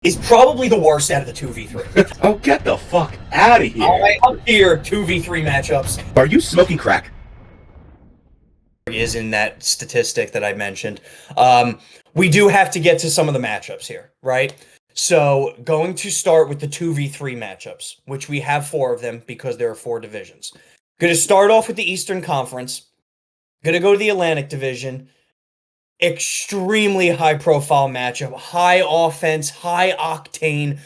is probably the worst out of the 2v3. Oh, get the fuck out of here. All right, up here, 2v3 matchups. Are you smoking crack? Is in that statistic that I mentioned. We do have to get to some of the matchups here, right? So going to start with the 2v3 matchups, which we have 4 of them because there are 4 divisions. Going to start off with the Eastern Conference. Going to go to the Atlantic Division. Extremely high-profile matchup. High offense, high octane.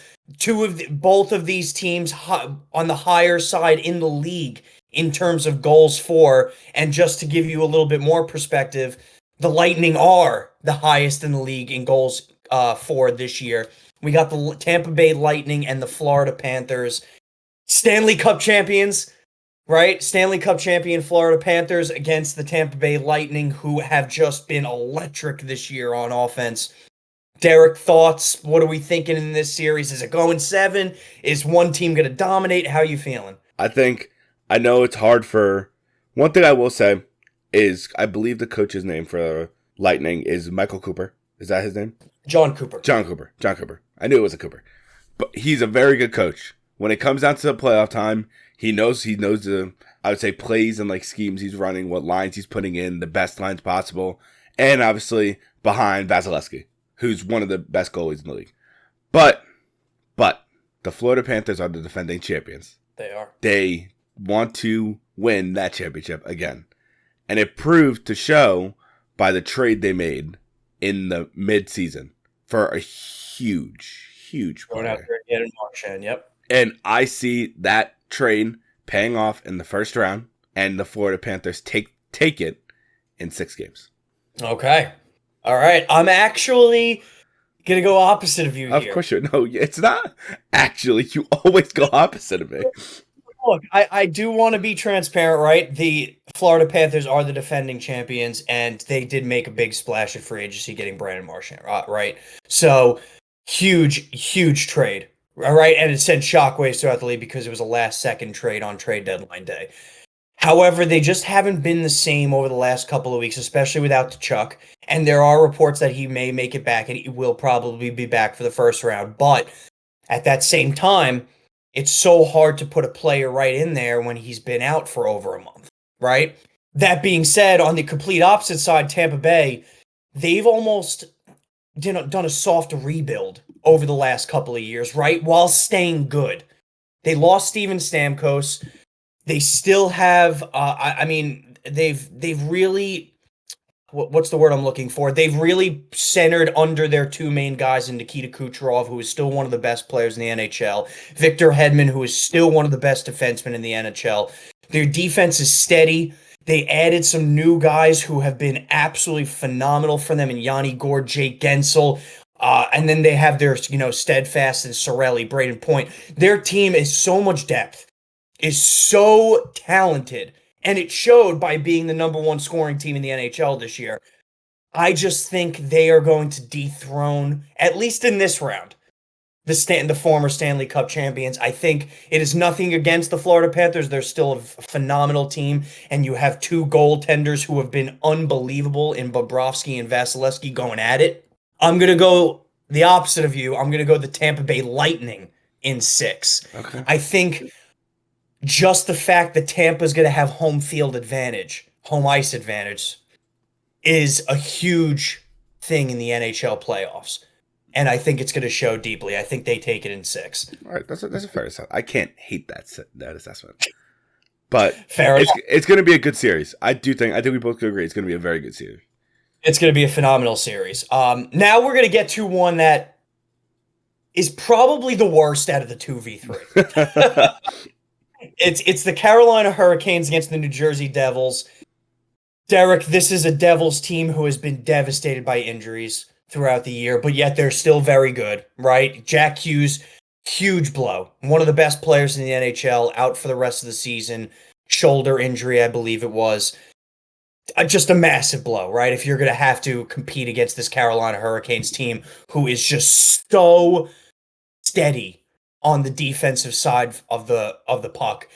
Both of these teams on the higher side in the league in terms of goals for. And just to give you a little bit more perspective, the Lightning are the highest in the league in goals for this year. We got the Tampa Bay Lightning and the Florida Panthers. Stanley Cup champions, right? Stanley Cup champion Florida Panthers against the Tampa Bay Lightning, who have just been electric this year on offense. Derek, thoughts? What are we thinking in this series? Is it going 7? Is one team going to dominate? How are you feeling? I know it's hard for... One thing I will say is I believe the coach's name for Lightning is Michael Cooper. Is that his name? John Cooper. John Cooper. I knew it was a Cooper. But he's a very good coach. When it comes down to the playoff time, he knows the, I would say, plays and like schemes he's running, what lines he's putting in, the best lines possible, and obviously behind Vasilevsky, who's one of the best goalies in the league. But the Florida Panthers are the defending champions. They are. They want to win that championship again. And it proved to show by the trade they made in the mid-season for a huge player. Going out there and getting Marchand, yep. And I see that trade paying off in the first round, and the Florida Panthers take it in 6 games. Okay. All right. I'm actually going to go opposite of you here. Of course you're. No, it's not. Actually, you always go opposite of me. Look, I do want to be transparent, right? The Florida Panthers are the defending champions, and they did make a big splash at free agency getting Brandon Marchand, right? So, huge trade, all right? And it sent shockwaves throughout the league because it was a last-second trade on trade deadline day. However, they just haven't been the same over the last couple of weeks, especially without Tkachuk. And there are reports that he may make it back, and he will probably be back for the first round. But at that same time, it's so hard to put a player right in there when he's been out for over a month, right? That being said, on the complete opposite side, Tampa Bay, they've almost done a soft rebuild over the last couple of years, right? While staying good. They lost Steven Stamkos. They still have, they've really, what's the word I'm looking for? They've really centered under their 2 main guys in Nikita Kucherov, who is still one of the best players in the NHL, Victor Hedman, who is still one of the best defensemen in the NHL. Their defense is steady. They added some new guys who have been absolutely phenomenal for them in Yanni Gourde, Jake Gensel, and then they have their, Steadfast and Sorelli, Braden Point. Their team is so much depth, is so talented, and it showed by being the number 1 scoring team in the NHL this year. I just think they are going to dethrone, at least in this round, the former Stanley Cup champions. I think it is nothing against the Florida Panthers. They're still a phenomenal team, and you have 2 goaltenders who have been unbelievable in Bobrovsky and Vasilevsky going at it. I'm going to go the opposite of you. I'm going to go the Tampa Bay Lightning in 6. Okay. I think just the fact that Tampa's going to have home field advantage, home ice advantage, is a huge thing in the NHL playoffs. And I think it's going to show deeply. I think they take it in 6. All right, that's a fair assessment. I can't hate that assessment. But fair enough. It's going to be a good series. I think we both could agree it's going to be a very good series. It's going to be a phenomenal series. Now we're going to get to one that is probably the worst out of the 2v3. It's the Carolina Hurricanes against the New Jersey Devils. Derek, this is a Devils team who has been devastated by injuries throughout the year, but yet they're still very good, right? Jack Hughes, huge blow. One of the best players in the NHL, out for the rest of the season. Shoulder injury, I believe it was. Just a massive blow, right? If you're going to have to compete against this Carolina Hurricanes team who is just so steady on the defensive side of the puck.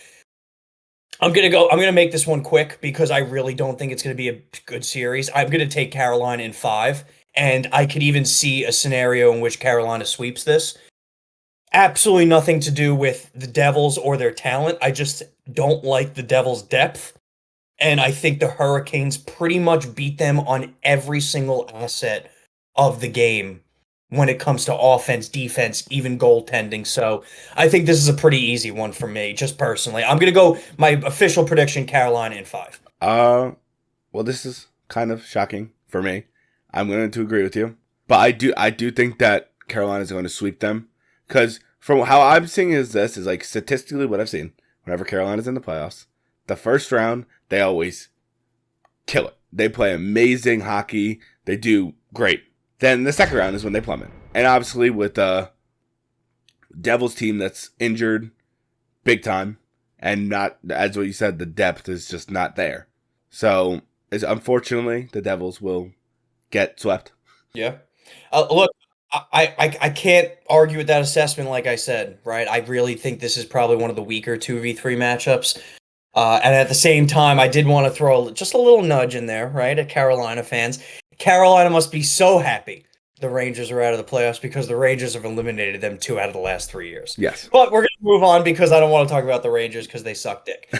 I'm going to make this one quick because I really don't think it's going to be a good series. I'm going to take Carolina in 5, And I could even see a scenario in which Carolina sweeps this. Absolutely nothing to do with the Devils or their talent. I just don't like the Devils' depth. And I think the Hurricanes pretty much beat them on every single asset of the game when it comes to offense, defense, even goaltending. So I think this is a pretty easy one for me, just personally. I'm going to go my official prediction, Carolina in 5. Well, this is kind of shocking for me. I'm going to agree with you. But I do think that Carolina is going to sweep them. Because from how I'm seeing is like statistically what I've seen. Whenever Carolina's in the playoffs, the first round, they always kill it. They play amazing hockey. They do great. Then the second round is when they plummet. And obviously with the Devils team that's injured big time and not, as what you said, the depth is just not there. So, unfortunately, the Devils will get swept. Yeah. Look, I can't argue with that assessment, like I said, right? I really think this is probably one of the weaker 2v3 matchups. And at the same time, I did want to throw just a little nudge in there, right, at Carolina fans. Carolina must be so happy the Rangers are out of the playoffs because the Rangers have eliminated them 2 out of the last 3 years. Yes. But we're going to move on because I don't want to talk about the Rangers because they suck dick.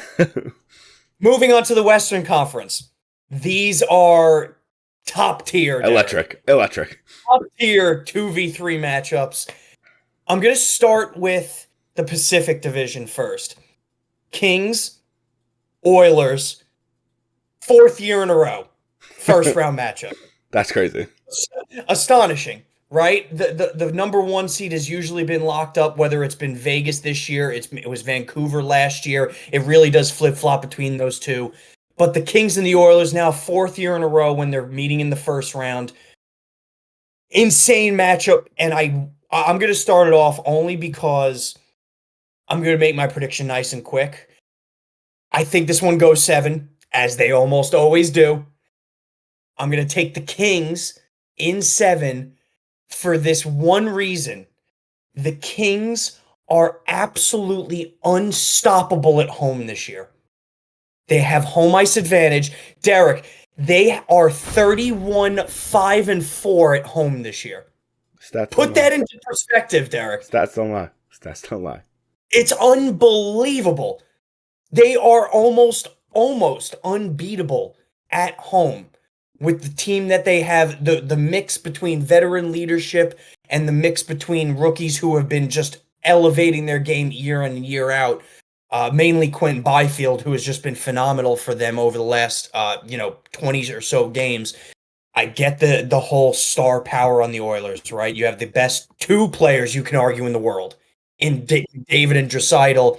Moving on to the Western Conference. These are top tier. Electric. Top tier 2v3 matchups. I'm going to start with the Pacific Division first. Kings, Oilers, 4th year in a row. First round matchup. That's crazy. Astonishing, right? The number 1 seed has usually been locked up, whether it's been Vegas this year, it was Vancouver last year. It really does flip-flop between those two. But the Kings and the Oilers now 4th year in a row when they're meeting in the first round. Insane matchup, and I'm going to start it off only because I'm going to make my prediction nice and quick. I think this one goes 7, as they almost always do. I'm going to take the Kings in 7 for this one reason. The Kings are absolutely unstoppable at home this year. They have home ice advantage. Derek, they are 31-5-4 at home this year. Put that into perspective, Derek. Stats don't lie. It's unbelievable. They are almost unbeatable at home with the team that they have, the mix between veteran leadership and the mix between rookies who have been just elevating their game year in and year out. Mainly Quentin Byfield, who has just been phenomenal for them over the last 20 or so games. I get the whole star power on the Oilers, right? You have the best 2 players you can argue in the world in David and Draisaitl.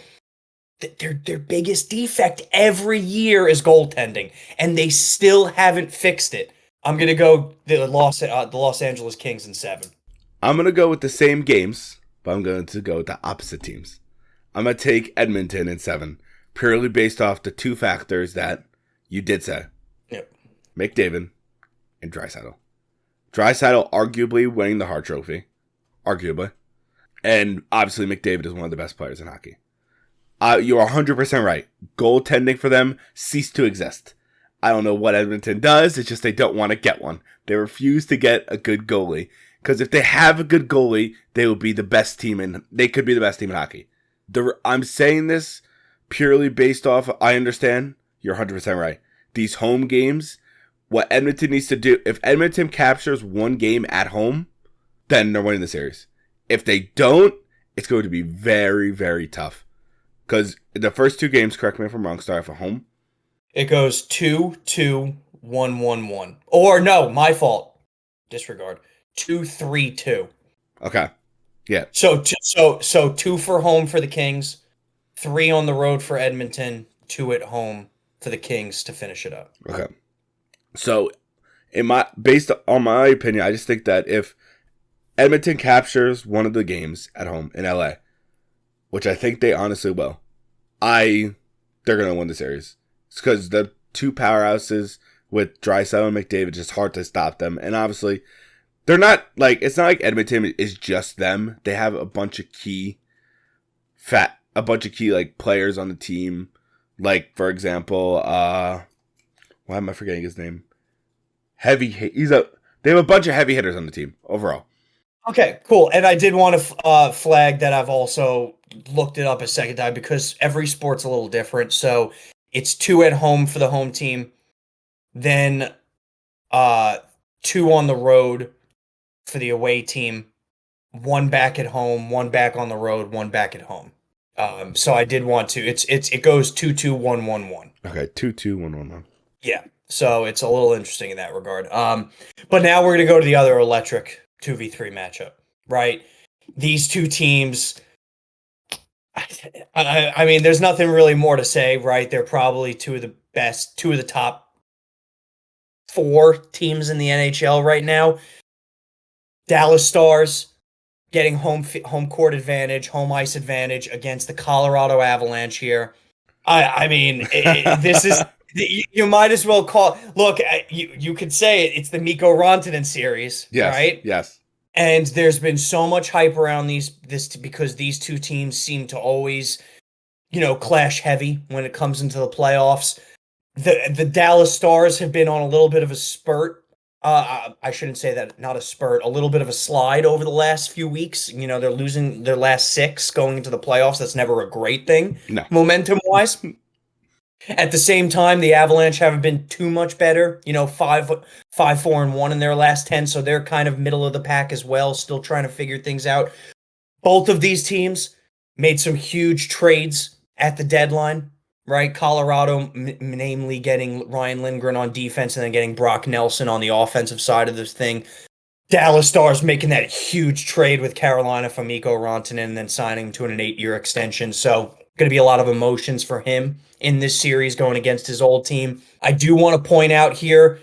Their biggest defect every year is goaltending, and they still haven't fixed it. I'm gonna go the Los Angeles Kings in 7. I'm gonna go with the same games, but I'm going to go with the opposite teams. I'm gonna take Edmonton in 7, purely based off the 2 factors that you did say. Yep. McDavid and Draisaitl. Draisaitl arguably winning the Hart Trophy, arguably, and obviously McDavid is one of the best players in hockey. You're 100% right. Goaltending for them ceased to exist. I don't know what Edmonton does. It's just they don't want to get one. They refuse to get a good goalie. Because if they have a good goalie, they will be the best team they could be the best team in hockey. I'm saying this purely based off, I understand, you're 100% right. These home games, what Edmonton needs to do, if Edmonton captures 1 game at home, then they're winning the series. If they don't, it's going to be very, very tough. Because the first 2 games, correct me if I'm wrong, start off at home. It goes 2-2-1-1-1. Or no, my fault. Disregard. 2-3-2. Okay. Yeah. So 2 for home for the Kings, 3 on the road for Edmonton, 2 at home for the Kings to finish it up. Okay. So based on my opinion, I just think that if Edmonton captures one of the games at home in LA, which I think they honestly will, they're going to win the series. It's because the 2 powerhouses with Draisaitl and McDavid, just hard to stop them. And obviously, they're not it's not like Edmonton is just them. They have a bunch of key players on the team. Like, for example, why am I forgetting his name? He's a They have a bunch of heavy hitters on the team overall. Okay, cool. And I did want to flag that I've also looked it up a second time because every sport's a little different. So it's 2 at home for the home team, then 2 on the road for the away team, 1 back at home, 1 back on the road, 1 back at home. So I did want to. It goes 2-2-1-1-1. Okay, 2-2-1-1-1. Yeah. So it's a little interesting in that regard. But now we're gonna go to the other electric 2v3 matchup, right? These two teams. I mean, there's nothing really more to say, right? They're probably two of the top 4 teams in the NHL right now. Dallas Stars getting home court advantage, home ice advantage against the Colorado Avalanche here. I mean, this is you might as well call. Look, you could say it's the Mikko Rantanen series, Yes, right? yes. And there's been so much hype around this because these two teams seem to always, clash heavy when it comes into the playoffs. The Dallas Stars have been on a little bit of a spurt. I shouldn't say that, not a spurt, a little bit of a slide over the last few weeks. They're losing their last 6 going into the playoffs. That's never a great thing, No. momentum-wise. At the same time, the Avalanche haven't been too much better. 5-4-1 in their last 10, so they're kind of middle of the pack as well, still trying to figure things out. Both of these teams made some huge trades at the deadline, right? Colorado, namely getting Ryan Lindgren on defense and then getting Brock Nelson on the offensive side of this thing. Dallas Stars making that huge trade with Carolina for Mikko Rantanen and then signing him to an 8-year extension. So going to be a lot of emotions for him in this series going against his old team. I do want to point out here,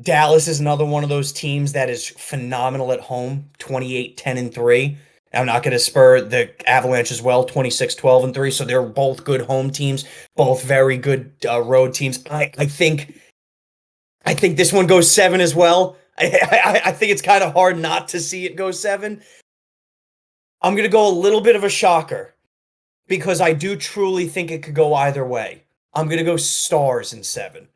Dallas is another one of those teams that is phenomenal at home, 28-10-3. I'm not going to spur the Avalanche as well, 26-12-3. So they're both good home teams, both very good road teams. I think this one goes 7 as well. I think it's kind of hard not to see it go 7. I'm going to go a little bit of a shocker because I do truly think it could go either way. I'm going to go Stars in 7.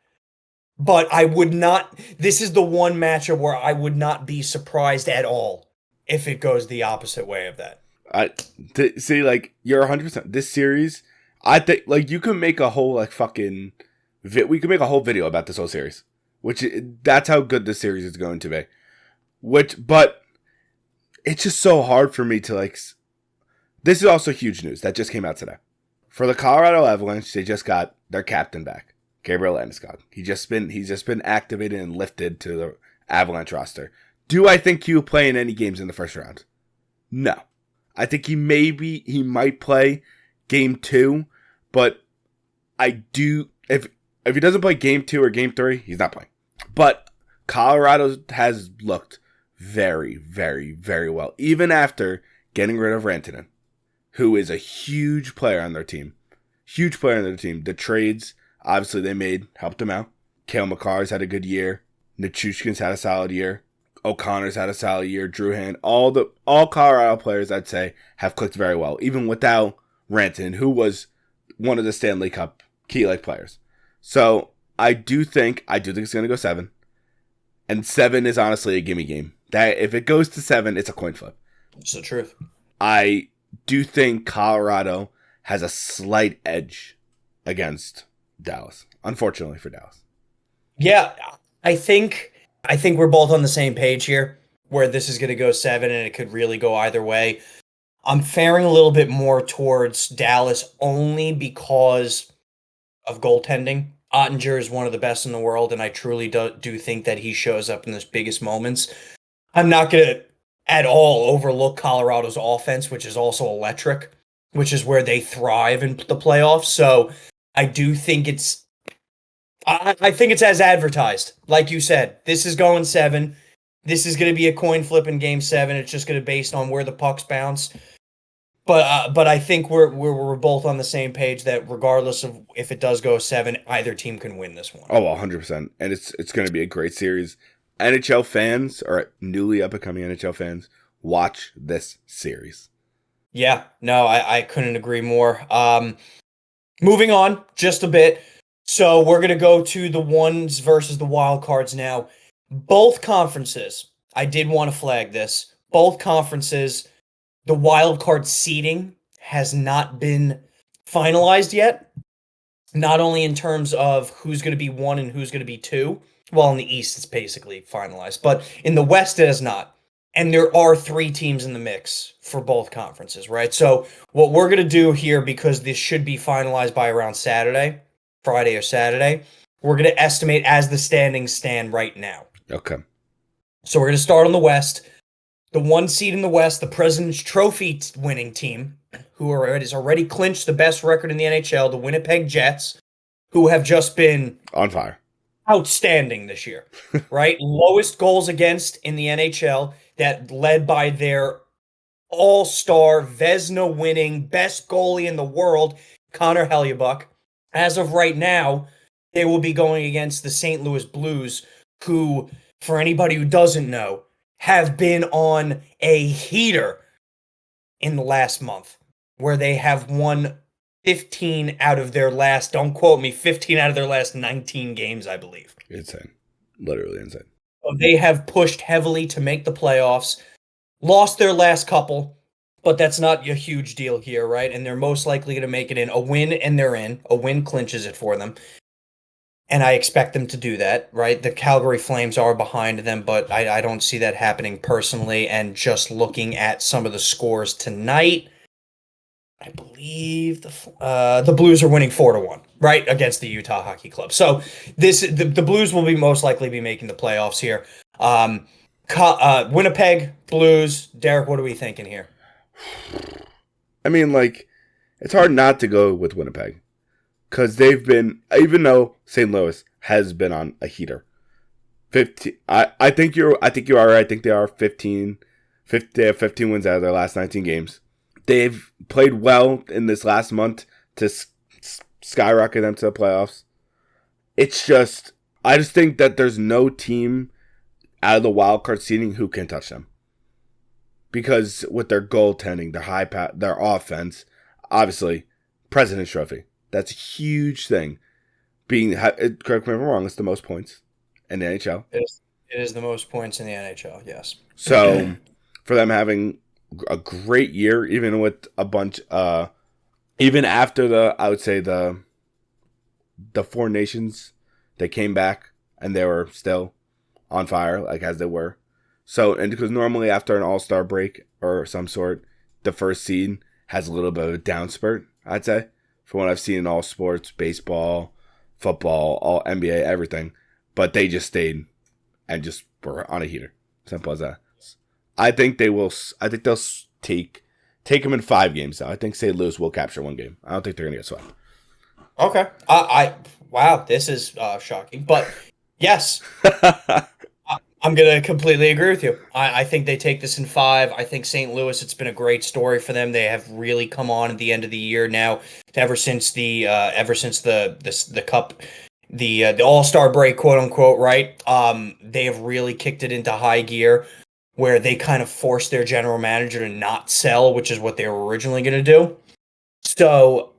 But I would not. This is the one matchup where I would not be surprised at all if it goes the opposite way of that. See, you're 100%. This series, I think, you can make a whole, we can make a whole video about this whole series. That's how good this series is going to be. But it's just so hard for me to, this is also huge news that just came out today. For the Colorado Avalanche, they just got their captain back, Gabriel Landeskog. He's just been activated and lifted to the Avalanche roster. Do I think he will play in any games in the first round? No. I think he might play game 2, but I do, if he doesn't play game 2 or game 3, he's not playing. But Colorado has looked very, very, very well, even after getting rid of Rantanen, who is a huge player on their team. Huge player on their team. The trades, obviously, they made helped them out. Cale Makar's had a good year. Nichushkin's had a solid year. O'Connor's had a solid year. Drew Hand. All Colorado players, I'd say, have clicked very well, even without Rantanen, who was one of the Stanley Cup key players. So I do think it's going to go 7. And 7 is honestly a gimme game. That if it goes to 7, it's a coin flip. It's the truth. I do think Colorado has a slight edge against Dallas, unfortunately for Dallas. Yeah, I think we're both on the same page here, where this is going to go 7 and it could really go either way. I'm faring a little bit more towards Dallas only because of goaltending. Ottinger is one of the best in the world, and I truly do think that he shows up in the biggest moments. I'm not going to at all overlook Colorado's offense, which is also electric, which is where they thrive in the playoffs. So I do think I think it's as advertised. Like you said, this is going 7. This is going to be a coin flip in game 7. It's just going to be based on where the pucks bounce. But I think we're both on the same page that regardless of if it does go 7, either team can win this one. Oh, 100%. And it's going to be a great series. NHL fans, or newly up-and-coming NHL fans, watch this series. Yeah, no, I couldn't agree more. Moving on just a bit. So we're going to go to the ones versus the wild cards now. Both conferences, I did want to flag this. Both conferences, the wild card seeding has not been finalized yet. Not only in terms of who's going to be 1 and who's going to be 2. Well, in the East, it's basically finalized, but in the West, it is not. And there are 3 teams in the mix for both conferences, right? So, what we're going to do here, because this should be finalized by around Saturday, Friday or Saturday, we're going to estimate as the standings stand right now. Okay. So, we're going to start on the West. The 1 seed in the West, the President's Trophy winning team, who has already clinched the best record in the NHL, the Winnipeg Jets, who have just been on fire, outstanding this year, right? Lowest goals against in the NHL, that led by their all-star, Vezina-winning, best goalie in the world, Connor Hellebuyck. As of right now, they will be going against the St. Louis Blues, who, for anybody who doesn't know, have been on a heater in the last month, where they have won 15 out of their last, don't quote me, 15 out of their last 19 games, I believe. Insane. Literally insane. They have pushed heavily to make the playoffs, lost their last couple, but that's not a huge deal here, right? And they're most likely going to make it in. A win and they're in. A win clinches it for them. And I expect them to do that, right? The Calgary Flames are behind them, but I don't see that happening personally. And just looking at some of the scores tonight, I believe the Blues are winning 4-1, right, against the Utah Hockey Club. So the Blues will be most likely be making the playoffs here. Winnipeg Blues, Derek, what are we thinking here? I mean, like, it's hard not to go with Winnipeg. Because they've been, even though St. Louis has been on a heater, 15. I think you are right. I think they are 15. They have 15 wins out of their last 19 games. They've played well in this last month to skyrocket them to the playoffs. It's just, I just think that there's no team out of the wild card seeding who can touch them. Because with their goaltending, their offense, obviously, President's Trophy. That's a huge thing. Correct me if I'm wrong, it's the most points in the NHL. It is the most points in the NHL, yes. So, for them having a great year, even with a bunch, even after I would say the 4 nations, they came back and they were still on fire, like as they were. So, and because normally after an all-star break or some sort, the first seed has a little bit of a down spurt, I'd say. From what I've seen in all sports, baseball, football, all NBA, everything. But they just stayed and just were on a heater. Simple as that. I think they'll take them in 5 games now. I think St. Louis will capture 1 game. I don't think they're going to get swept. Okay. Wow, this is shocking. But yes, I'm going to completely agree with you. I think they take this in 5. I think St. Louis, it's been a great story for them. They have really come on at the end of the year now, ever since the cup, the All-Star break, quote unquote, right? They have really kicked it into high gear, where they kind of forced their general manager to not sell, which is what they were originally going to do. So,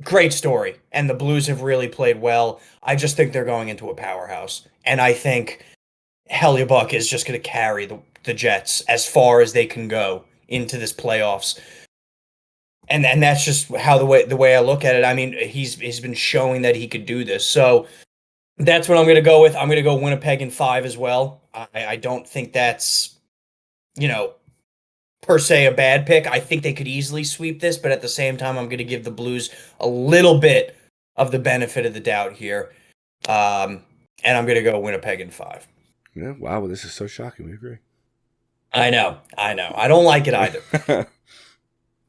great story. And the Blues have really played well. I just think they're going into a powerhouse. And I think Hellebuyck is just going to carry the Jets as far as they can go into this playoffs. And that's just how the way I look at it. I mean, he's been showing that he could do this. So that's what I'm going to go with. I'm going to go Winnipeg in 5 as well. I don't think that's, per se a bad pick. I think they could easily sweep this, but at the same time, I'm going to give the Blues a little bit of the benefit of the doubt here. And I'm going to go Winnipeg in 5. Yeah, wow, this is so shocking. We agree. I know. I don't like it either.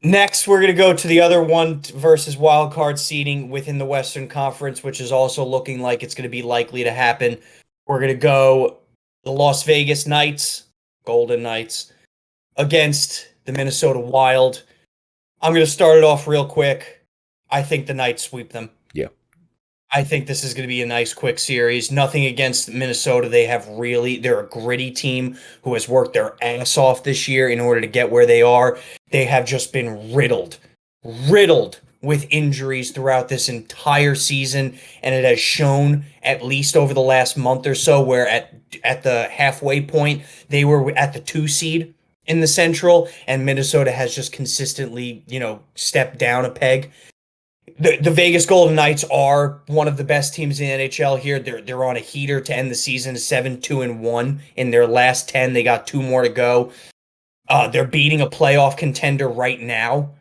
Next, we're going to go to the other 1 versus wild card seeding within the Western Conference, which is also looking like it's going to be likely to happen. We're going to go the Las Vegas Knights, Golden Knights, against the Minnesota Wild. I'm going to start it off real quick. I think the Knights sweep them. Yeah. I think this is going to be a nice, quick series. Nothing against Minnesota. They're a gritty team who has worked their ass off this year in order to get where they are. They have just been riddled with injuries throughout this entire season, and it has shown at least over the last month or so, where at the halfway point they were at the 2 seed in the Central, and Minnesota has just consistently, stepped down a peg. The Vegas Golden Knights are one of the best teams in the NHL here. They're on a heater to end the season, 7-2-1 in their last 10. They got 2 more to go. They're beating a playoff contender right now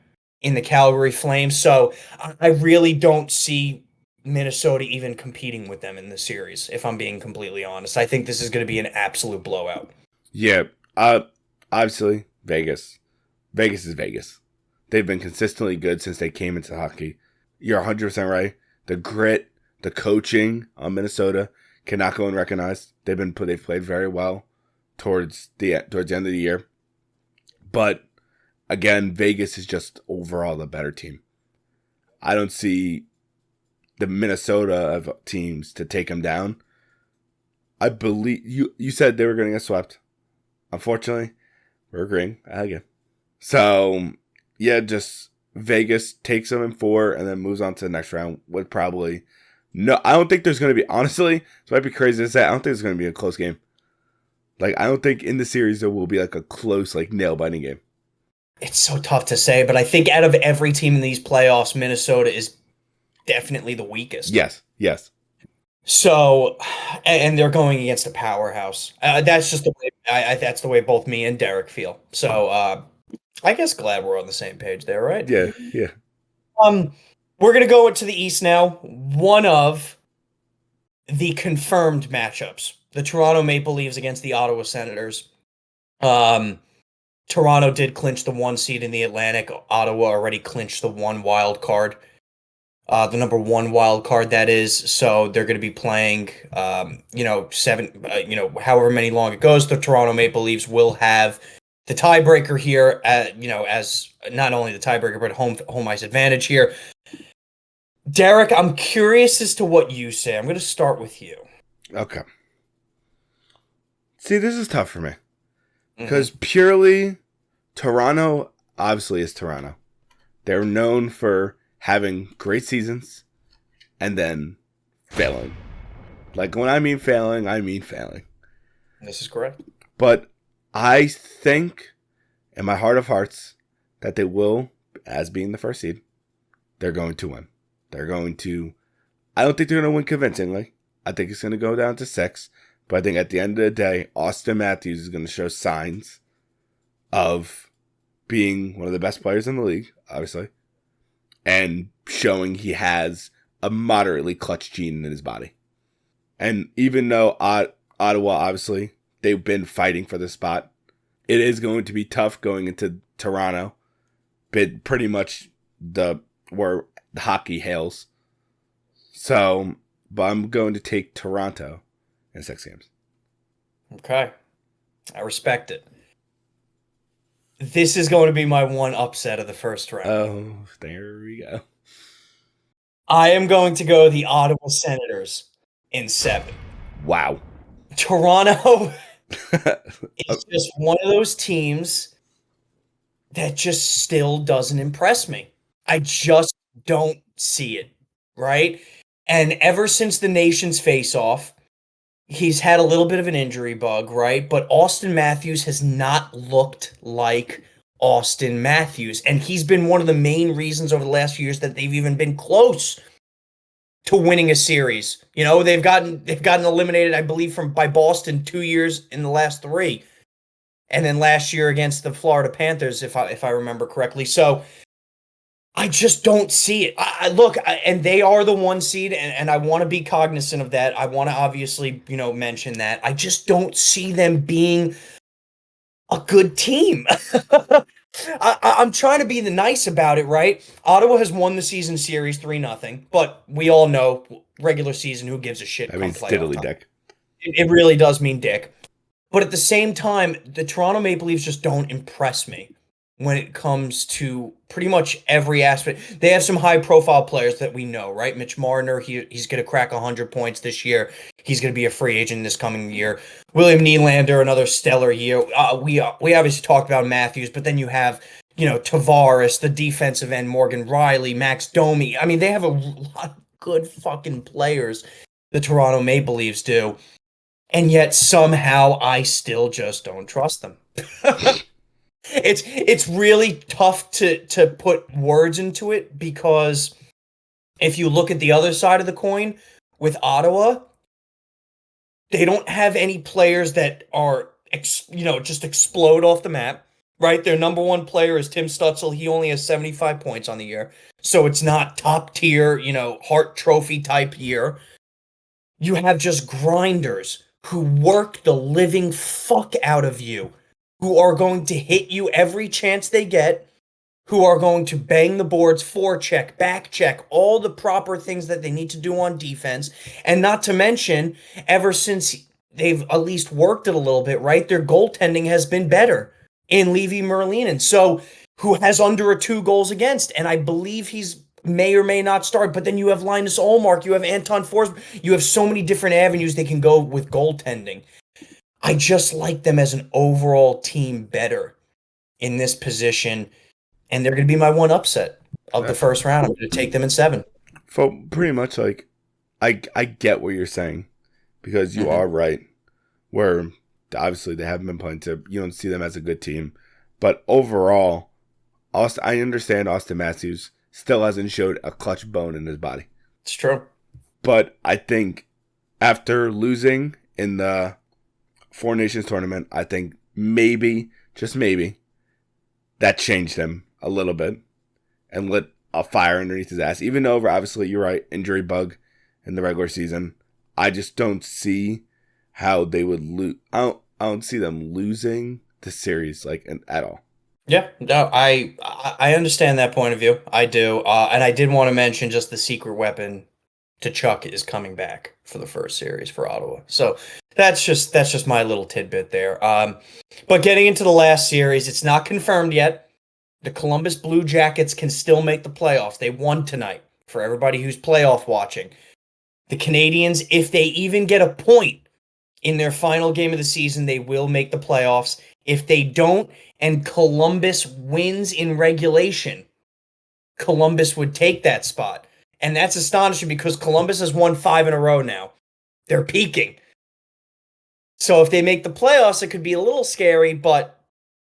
in the Calgary Flames. So I really don't see Minnesota even competing with them in the series, if I'm being completely honest. I think this is going to be an absolute blowout. Yeah, obviously, Vegas. Vegas is Vegas. They've been consistently good since they came into hockey. You're 100% right. The grit, the coaching on Minnesota cannot go unrecognized. They've played very well towards the end of the year. But again, Vegas is just overall the better team. I don't see the Minnesota of teams to take them down. I believe you said they were going to get swept. Unfortunately, we're agreeing again. So, yeah, just Vegas takes them in 4 and then moves on to the next round with probably no. I don't think there's going to be, honestly, this might be crazy to say, I don't think it's going to be a close game. Like, I don't think in the series there will be like a close, like, nail-biting game. It's so tough to say, but I think out of every team in these playoffs, Minnesota is definitely the weakest. Yes. So, and they're going against a powerhouse. That's just the way. That's the way both me and Derek feel. So, I guess glad we're on the same page there, right? Yeah. We're gonna go into the East now. One of the confirmed matchups: the Toronto Maple Leafs against the Ottawa Senators. Toronto did clinch the 1 seed in the Atlantic. Ottawa already clinched the 1 wild card. The number 1 wild card, that is. So they're going to be playing, 7, however many long it goes. The Toronto Maple Leafs will have the tiebreaker here, as not only the tiebreaker, but home ice advantage here. Derek, I'm curious as to what you say. I'm going to start with you. Okay. See, this is tough for me. Because purely, Toronto obviously is Toronto. They're known for having great seasons and then failing. Like, when I mean failing, I mean failing. This is correct. But I think, in my heart of hearts, that they will, as being the first seed, they're going to win. I don't think they're going to win convincingly. I think it's going to go down to 6. But I think at the end of the day, Austin Matthews is going to show signs of being one of the best players in the league, obviously, and showing he has a moderately clutch gene in his body. And even though Ottawa, obviously, they've been fighting for the spot, it is going to be tough going into Toronto, but pretty much where the hockey hails. So, but I'm going to take Toronto in 6 games. Okay. I respect it. This is going to be my one upset of the first round. Oh, there we go. I am going to go the Ottawa Senators in 7. Wow. Toronto is just one of those teams that just still doesn't impress me. I just don't see it, right? And ever since the nation's face-off, he's had a little bit of an injury bug, right? But Austin Matthews has not looked like Austin Matthews. And he's been one of the main reasons over the last few years that they've even been close to winning a series. They've gotten eliminated, I believe, by Boston 2 years in the last 3. And then last year against the Florida Panthers, if I remember correctly. So I just don't see it. And they are the 1 seed, and I want to be cognizant of that. I want to obviously, mention that. I just don't see them being a good team. I'm trying to be the nice about it, right? Ottawa has won the season series 3-0, but we all know regular season, who gives a shit? I mean, diddly dick. It really does mean dick. But at the same time, the Toronto Maple Leafs just don't impress me when it comes to pretty much every aspect. They have some high-profile players that we know, right? Mitch Marner, he's going to crack 100 points this year. He's going to be a free agent this coming year. William Nylander, another stellar year. We obviously talked about Matthews, but then you have, Tavares, the defensive end, Morgan Riley, Max Domi. I mean, they have a lot of good fucking players, the Toronto Maple Leafs do. And yet somehow I still just don't trust them. It's really tough to put words into it because if you look at the other side of the coin with Ottawa, they don't have any players that are just explode off the map, right? Their number one player is Tim Stutzel. He only has 75 points on the year. So it's not top tier, Hart Trophy type year. You have just grinders who work the living fuck out of you, who are going to hit you every chance they get, who are going to bang the boards, forecheck, back check, all the proper things that they need to do on defense. And not to mention, ever since they've at least worked it a little bit, right? Their goaltending has been better in Levy Merlinen. So, who has under a 2 goals against, and I believe he's may or may not start, but then you have Linus Ullmark, you have Anton Forsberg, you have so many different avenues they can go with goaltending. I just like them as an overall team better in this position, and they're going to be my one upset of the first round. I'm going to take them in 7. So pretty much like, I get what you're saying because you are right. Where obviously they haven't been playing you don't see them as a good team, but overall, I understand Austin Matthews still hasn't showed a clutch bone in his body. It's true. But I think after losing in the Four Nations tournament, I think maybe, just maybe, that changed him a little bit and lit a fire underneath his ass. Even though, obviously, you're right, injury bug in the regular season. I just don't see how they would lose. I don't see them losing the series at all. Yeah, no, I understand that point of view. I do, and I did want to mention just the secret weapon to Chuck is coming back for the first series for Ottawa. So that's just my little tidbit there. But getting into the last series, it's not confirmed yet. The Columbus Blue Jackets can still make the playoffs. They won tonight for everybody who's playoff watching. The Canadiens, if they even get a point in their final game of the season, they will make the playoffs. If they don't, and Columbus wins in regulation, Columbus would take that spot. And that's astonishing because Columbus has won 5 in a row now. They're peaking. So if they make the playoffs, it could be a little scary, but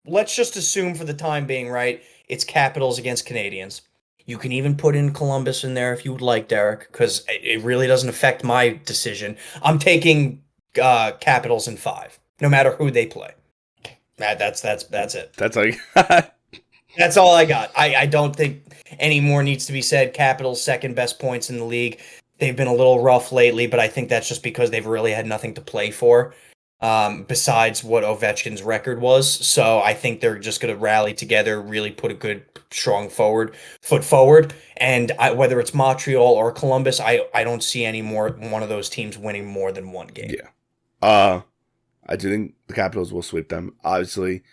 let's just assume for the time being, right, it's Capitals against Canadiens. You can even put in Columbus in there if you would like, Derek, because it really doesn't affect my decision. I'm taking Capitals in 5, no matter who they play. That's it. That's like that's all I got. I don't think any more needs to be said. Capitals second best points in the league. They've been a little rough lately, but I think that's just because they've really had nothing to play for besides what Ovechkin's record was. So I think they're just going to rally together, really put a good, strong foot forward. And whether it's Montreal or Columbus, I don't see any more one of those teams winning more than one game. Yeah. I do think the Capitals will sweep them. Obviously,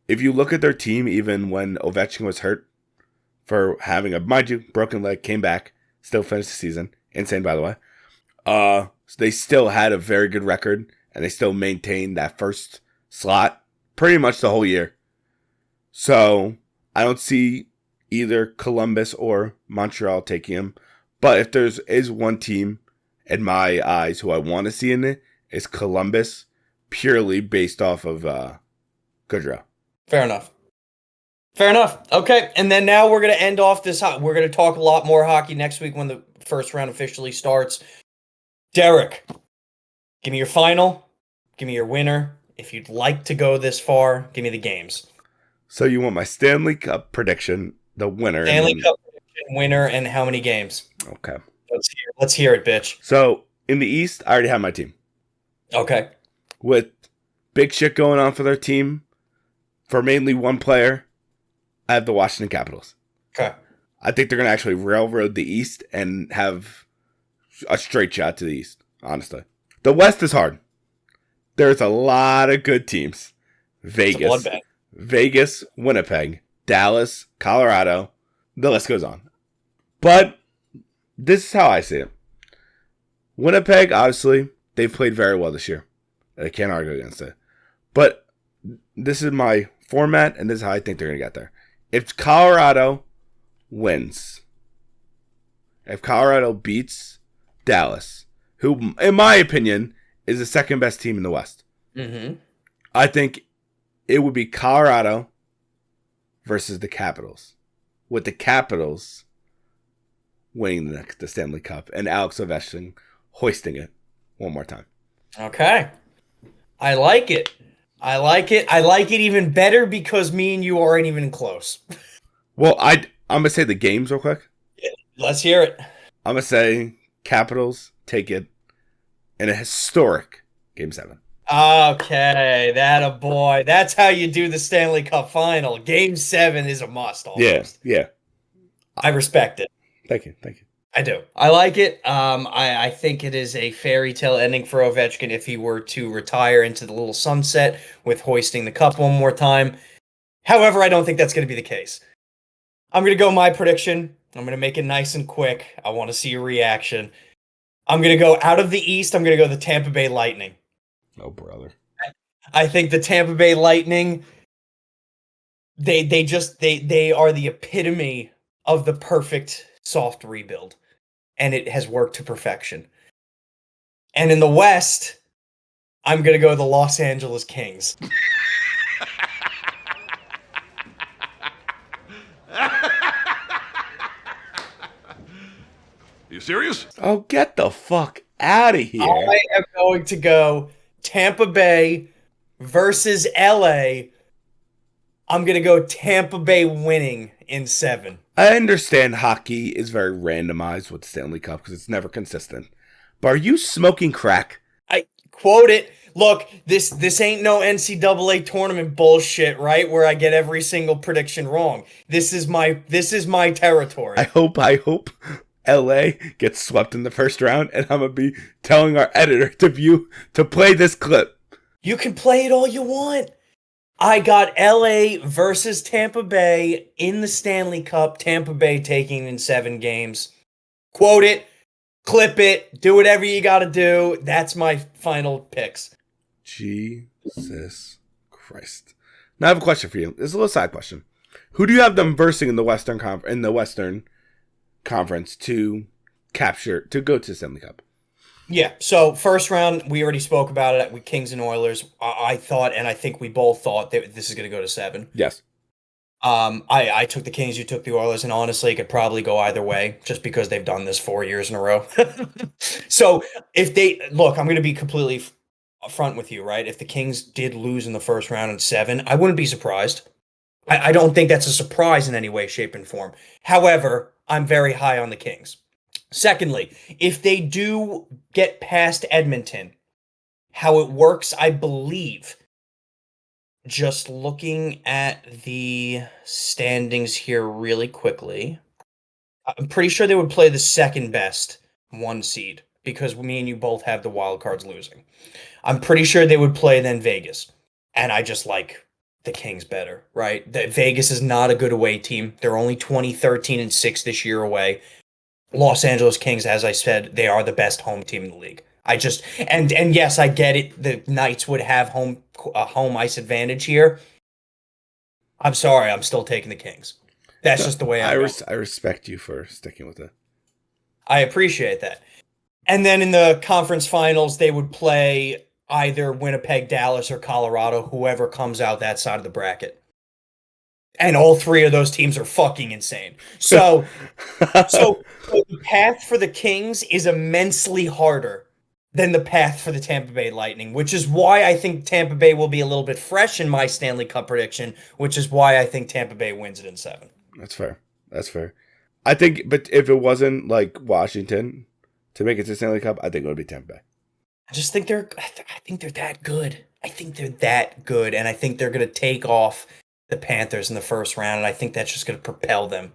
if you look at their team, even when Ovechkin was hurt for having mind you, broken leg, came back, still finished the season. Insane, by the way. So they still had a very good record, and they still maintained that first slot pretty much the whole year. So I don't see either Columbus or Montreal taking him. But if there is one team in my eyes who I want to see in it, it's Columbus. Purely based off of Goodrow. Fair enough. Okay, and then now we're going to end off this. We're going to talk a lot more hockey next week when the first round officially starts. Derek, give me your final. Give me your winner. If you'd like to go this far, give me the games. So you want my Stanley Cup prediction, the winner. Stanley Cup prediction, winner, and how many games? Okay. Let's hear it, bitch. So in the East, I already have my team. Okay. With big shit going on for their team, for mainly one player, I have the Washington Capitals. Okay. I think they're going to actually railroad the East and have a straight shot to the East, honestly. The West is hard. There's a lot of good teams. Vegas, Winnipeg, Dallas, Colorado. The list goes on. But this is how I see it. Winnipeg, obviously, they've played very well this year. I can't argue against it. But this is my format, and this is how I think they're going to get there. If Colorado wins, if Colorado beats Dallas, who, in my opinion, is the second best team in the West, I think it would be Colorado versus the Capitals, with the Capitals winning the Stanley Cup and Alex Ovechkin hoisting it one more time. Okay. I like it. I like it. I like it even better because me and you aren't even close. Well, I'm going to say the games real quick. Let's hear it. I'm going to say Capitals take it in a historic Game 7. Okay, that a boy. That's how you do the Stanley Cup final. Game 7 is a must almost. Yeah. I respect it. Thank you. I do. I like it. I think it is a fairy tale ending for Ovechkin if he were to retire into the little sunset with hoisting the cup one more time. However, I don't think that's going to be the case. I'm going to go my prediction. I'm going to make it nice and quick. I want to see your reaction. I'm going to go out of the East. I'm going to go the Tampa Bay Lightning. Oh, brother. I think the Tampa Bay Lightning, they are the epitome of the perfect soft rebuild. And it has worked to perfection. And in the West, I'm going to go the Los Angeles Kings. You serious? Oh, get the fuck out of here. I am going to go Tampa Bay versus LA. I'm going to go Tampa Bay winning in 7. I understand hockey is very randomized with the Stanley Cup because it's never consistent. But are you smoking crack? I quote it. Look, this ain't no NCAA tournament bullshit, right? Where I get every single prediction wrong. This is my territory. I hope LA gets swept in the first round, and I'm gonna be telling our editor to play this clip. You can play it all you want. I got LA versus Tampa Bay in the Stanley Cup. Tampa Bay taking in 7 games. Quote it, clip it, do whatever you got to do. That's my final picks. Jesus Christ. Now I have a question for you. This is a little side question. Who do you have them versing in the Western Conference to go to the Stanley Cup? Yeah, so first round, we already spoke about it with Kings and Oilers. I thought, and I think we both thought that this is going to go to 7. Yes. I took the Kings, you took the Oilers, and honestly, it could probably go either way, just because they've done this 4 years in a row. So if I'm going to be completely upfront with you, right? If the Kings did lose in the first round in 7, I wouldn't be surprised. I don't think that's a surprise in any way, shape, and form. However, I'm very high on the Kings. Secondly, if they do get past Edmonton, how it works, I believe, just looking at the standings here really quickly, I'm pretty sure they would play the second best 1 seed because me and you both have the wild cards losing. I'm pretty sure they would play then Vegas, and I just like the Kings better, right? Vegas is not a good away team. They're only 20-13-6 this year away. Los Angeles Kings, as I said, they are the best home team in the league. And yes, I get it. The Knights would have home ice advantage here. I'm sorry, I'm still taking the Kings. That's just the way I respect you for sticking with it. I appreciate that. And then in the conference finals, they would play either Winnipeg, Dallas, or Colorado, whoever comes out that side of the bracket. And all 3 of those teams are fucking insane. So the path for the Kings is immensely harder than the path for the Tampa Bay Lightning, which is why I think Tampa Bay will be a little bit fresh in my Stanley Cup prediction, which is why I think Tampa Bay wins it in 7. That's fair. I think, but if it wasn't like Washington to make it to the Stanley Cup, I think it would be Tampa Bay. I think they're that good. I think they're that good, and I think they're going to take off the Panthers in the first round, and I think that's just going to propel them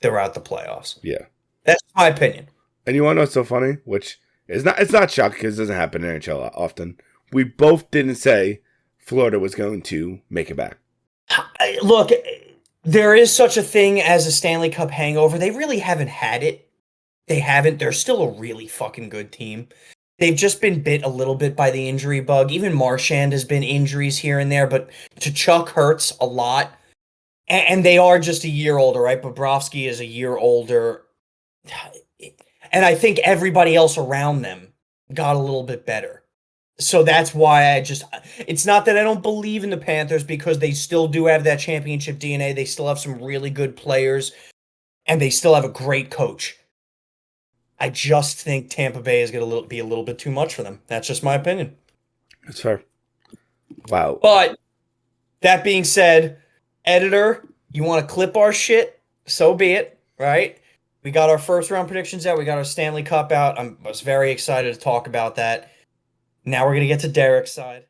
throughout the playoffs. Yeah. That's my opinion. And you want to know what's so funny? Which is it's not shocking because it doesn't happen in NHL often. We both didn't say Florida was going to make it back. Look, there is such a thing as a Stanley Cup hangover. They really haven't had it. They haven't. They're still a really fucking good team. They've just been bit a little bit by the injury bug. Even Marchand has been injuries here and there, but Tkachuk hurts a lot. and they are just a year older, right? Bobrovsky is a year older. And I think everybody else around them got a little bit better. So that's why it's not that I don't believe in the Panthers because they still do have that championship DNA. They still have some really good players and they still have a great coach. I just think Tampa Bay is going to be a little bit too much for them. That's just my opinion. That's fair. Wow. But that being said, editor, you want to clip our shit? So be it, right? We got our first round predictions out. We got our Stanley Cup out. I was very excited to talk about that. Now we're going to get to Derek's side.